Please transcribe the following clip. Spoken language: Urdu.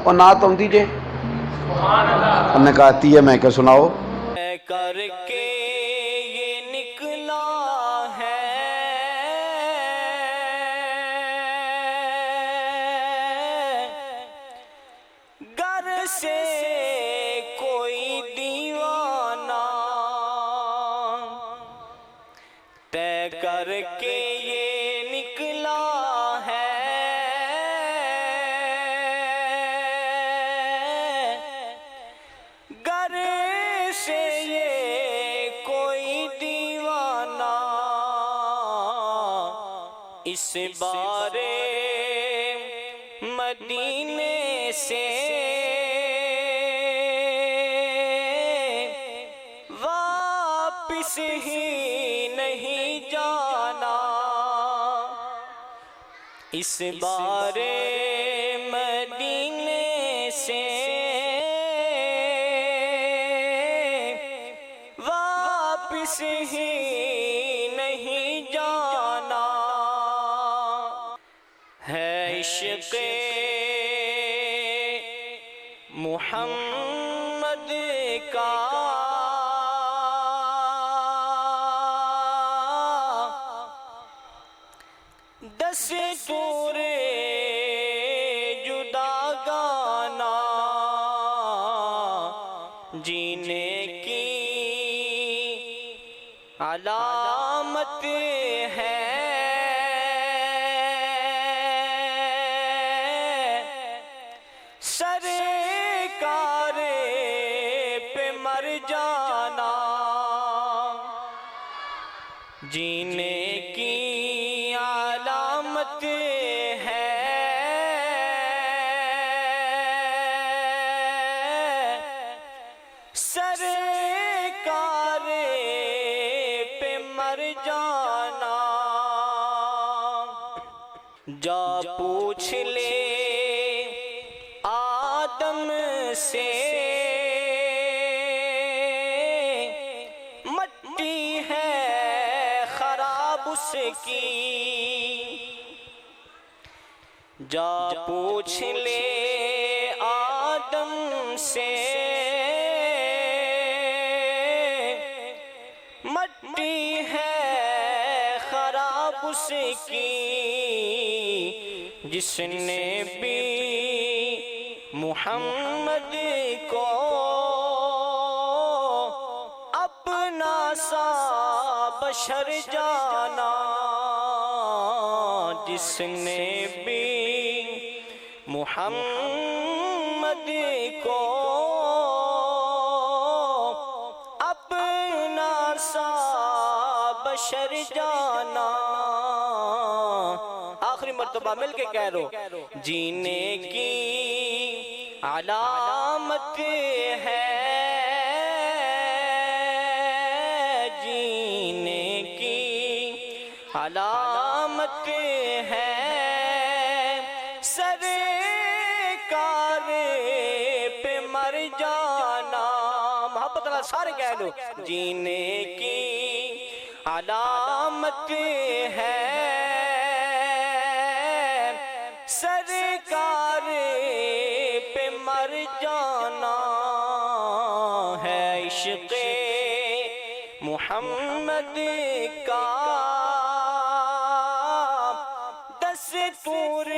اور نعت آتی جے ہم نے کہا آتی ہے، میں کہ سناؤ۔ کر کے یہ نکلا ہے گھر سے کوئی دیوانہ، طے کر کے یہ نکلا ہے گھر سے یہ کوئی دیوانہ، اس بارے مدینے سے واپس ہی نہیں جانا، اس بارے مدینے سے واپس ہی نہیں جانا، ہے عشق محمد کا دستور جدا گانا، جینے کی علامت ہے سرکار پہ مر جانا، جینے کی علامت ہے سرکار پہ مر جانا، جا پوچھ لے آدم سے مٹی ہے خراب اس کی، جا پوچھ لے آدم سے مٹی ہے خراب اس کی، جس نے بھی محمد کو اپنا سا بشر جانا، جس نے بھی محمد کو اپنا سا بشر جانا، آخری مرتبہ مل کے کہہ رہو، جینے کی علامت ہے جینے کی علامت ہے سرکار پہ مر جانا، محبت اللہ سارے کہہ لو، جینے کی علامت ہے سرکار پہ مر جانا، ہے عشق محمد کا دستور